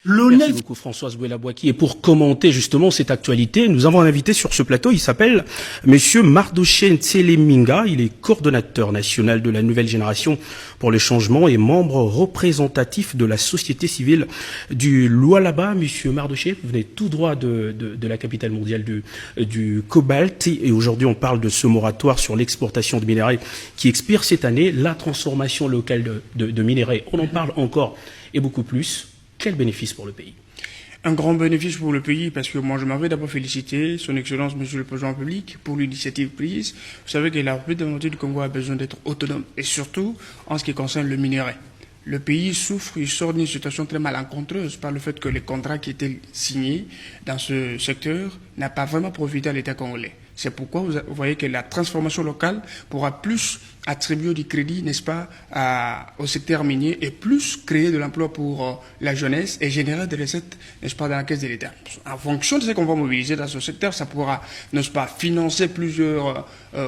Merci beaucoup Françoise Bouela-Boaki. Et pour commenter justement cette actualité, nous avons un invité sur ce plateau, il s'appelle Monsieur Mardoché Ntséléminga, il est coordonnateur national de la nouvelle génération pour le changement et membre représentatif de la société civile du Lualaba. Monsieur Mardoché, vous venez tout droit de la capitale mondiale du cobalt et aujourd'hui on parle de ce moratoire sur l'exportation de minerais qui expire cette année, la transformation locale de minerais. On en parle encore et beaucoup plus. Quel bénéfice pour le pays? Un grand bénéfice pour le pays parce que moi je m'avais d'abord félicité son Excellence Monsieur le Président public pour l'initiative prise. Vous savez que la République démocratique du Congo a besoin d'être autonome et surtout en ce qui concerne le minerai. Le pays souffre, il sort d'une situation très malencontreuse par le fait que les contrats qui étaient signés dans ce secteur n'ont pas vraiment profité à l'État congolais. C'est pourquoi vous voyez que la transformation locale pourra plus attribuer du crédit, n'est-ce pas, au secteur minier et plus créer de l'emploi pour la jeunesse et générer des recettes, n'est-ce pas, dans la caisse de l'État. En fonction de ce qu'on va mobiliser dans ce secteur, ça pourra, n'est-ce pas, financer plusieurs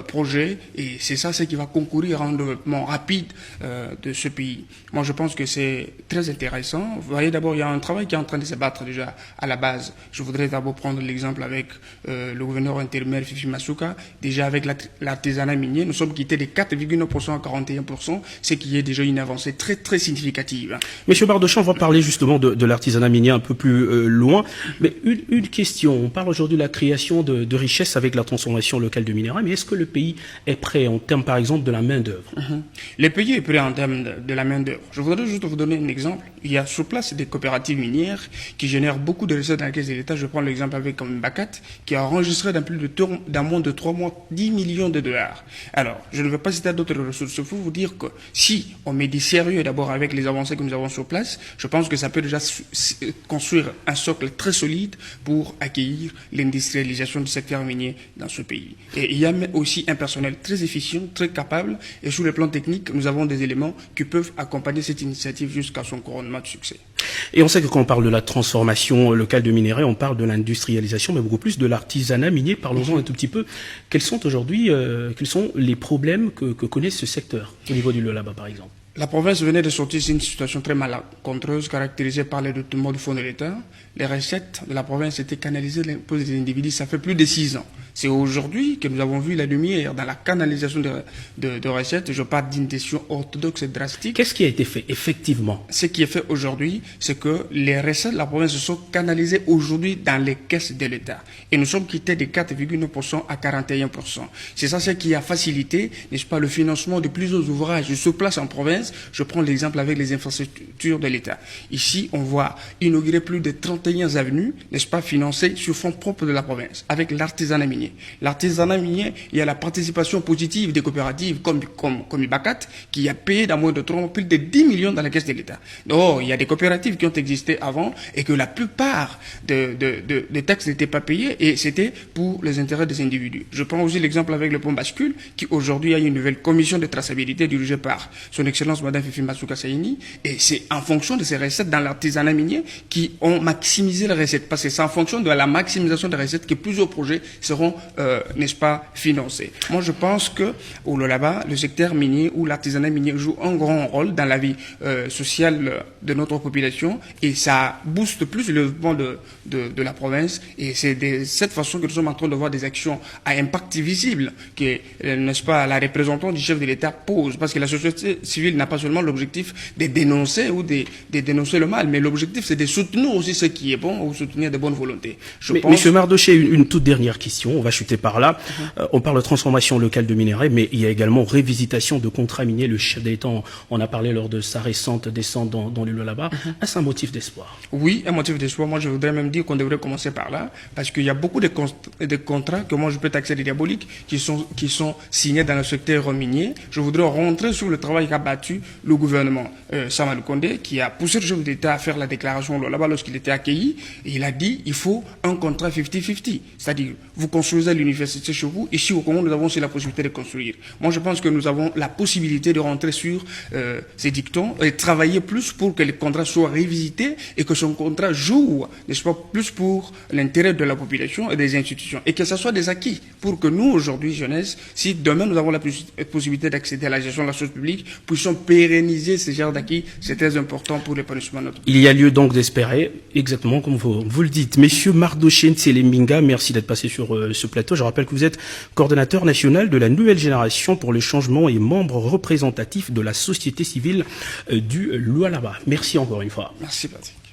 projets et c'est ça ce qui va concourir à un développement rapide de ce pays. Moi, je pense que c'est très intéressant. Vous voyez, d'abord, il y a un travail qui est en train de se battre déjà à la base. Je voudrais d'abord prendre l'exemple avec le gouverneur intérimaire Fifi Masuka. Déjà avec l'artisanat minier, nous sommes quittés de 4,9% à 41%, ce qui est déjà une avancée très très significative. Monsieur Bardochan, on va parler justement de l'artisanat minier un peu plus loin. Mais une question, on parle aujourd'hui de la création de richesses avec la transformation locale de minerais, mais est-ce que le pays est prêt en termes par exemple de la main-d'œuvre? Le pays est prêt en termes de la main-d'œuvre. Je voudrais juste vous donner un exemple. Il y a sur place des coopératives minières qui génèrent beaucoup de recettes dans la caisse de l'État. Je prends l'exemple avec Bakat, qui a enregistré dans moins de 3 mois 10 millions de dollars. Alors, je ne veux pas citer d'autres ressources. Il faut vous dire que si on met du sérieux d'abord avec les avancées que nous avons sur place, je pense que ça peut déjà construire un socle très solide pour accueillir l'industrialisation du secteur minier dans ce pays. Et il y a aussi un personnel très efficient, très capable, et sur le plan technique, nous avons des éléments qui peuvent accompagner cette initiative jusqu'à son couronnement de succès. Et on sait que quand on parle de la transformation locale de minerais, on parle de l'industrialisation, mais beaucoup plus de l'artisanat minier. Parlons-en un tout petit peu. Quels sont les problèmes que connaît ce secteur au niveau du Lualaba, par exemple? La province venait de sortir d'une situation très malencontreuse caractérisée par le détournement du fonds de l'État. Les recettes de la province étaient canalisées dans l'impôt des individus, ça fait plus de 6 ans. C'est aujourd'hui que nous avons vu la lumière dans la canalisation de recettes. Je parle d'une décision orthodoxe et drastique. Qu'est-ce qui a été fait, effectivement? Ce qui est fait aujourd'hui, c'est que les recettes de la province sont canalisées aujourd'hui dans les caisses de l'État. Et nous sommes quittés de 4,9% à 41%. C'est ça ce qui a facilité, n'est-ce pas, le financement de plusieurs ouvrages sur place en province. Je prends l'exemple avec les infrastructures de l'État. Ici, on voit inaugurer plus de 31 avenues, n'est-ce pas, financées sur fonds propres de la province, avec l'artisanat minier. L'artisanat minier, il y a la participation positive des coopératives comme Ibacat, qui a payé dans moins de 3 mois plus de 10 millions dans la caisse de l'État. Donc, il y a des coopératives qui ont existé avant et que la plupart des taxes n'étaient pas payées et c'était pour les intérêts des individus. Je prends aussi l'exemple avec le pont bascule, qui aujourd'hui a une nouvelle commission de traçabilité dirigée par son Excellence Madame Fifi Masuka Saini, et c'est en fonction de ces recettes dans l'artisanat minier qui ont maximisé les recettes, parce que c'est en fonction de la maximisation des recettes que plusieurs projets seront, n'est-ce pas, financés. Moi, je pense que au Lualaba, le secteur minier ou l'artisanat minier joue un grand rôle dans la vie sociale de notre population, et ça booste plus le développement de la province, et c'est de cette façon que nous sommes en train de voir des actions à impact visible que, n'est-ce pas, la représentante du chef de l'État pose, parce que la société civile n'a pas seulement l'objectif de dénoncer ou de dénoncer le mal, mais l'objectif c'est de soutenir aussi ce qui est bon ou soutenir de bonnes volontés. Monsieur Mardoché, une toute dernière question, on va chuter par là. On parle de transformation locale de minerais, mais il y a également révisitation de contrats miniers. Le chef d'État en a parlé lors de sa récente descente dans le Lualaba. Est-ce un motif d'espoir? Oui, un motif d'espoir. Moi, je voudrais même dire qu'on devrait commencer par là, parce qu'il y a beaucoup de contrats que moi je peux taxer de diaboliques qui sont signés dans le secteur minier. Je voudrais rentrer sur le travail qu'a battu le gouvernement Samalou Kondé, qui a poussé le chef d'État à faire la déclaration là-bas lorsqu'il était accueilli. Et il a dit il faut un contrat 50-50. C'est-à-dire, vous construisez construisez l'université chez vous. Ici au Congo, nous avons aussi la possibilité de construire. Moi, je pense que nous avons la possibilité de rentrer sur ces dictons et travailler plus pour que les contrats soient révisités et que son contrat joue, n'est-ce pas, plus pour l'intérêt de la population et des institutions. Et que ce soit des acquis pour que nous, aujourd'hui, jeunesse, si demain nous avons la possibilité d'accéder à la gestion de la chose publique, puissions pérenniser ces genres d'acquis. C'est très important pour l'épanouissement de notre pays. Il y a lieu donc d'espérer, exactement comme vous le dites. Messieurs Mardoché Ntselemingha, merci d'être passé sur ce plateau. Je rappelle que vous êtes coordonnateur national de la nouvelle génération pour le changement et membre représentatif de la société civile du Lualaba. Merci encore une fois. Merci Patrick.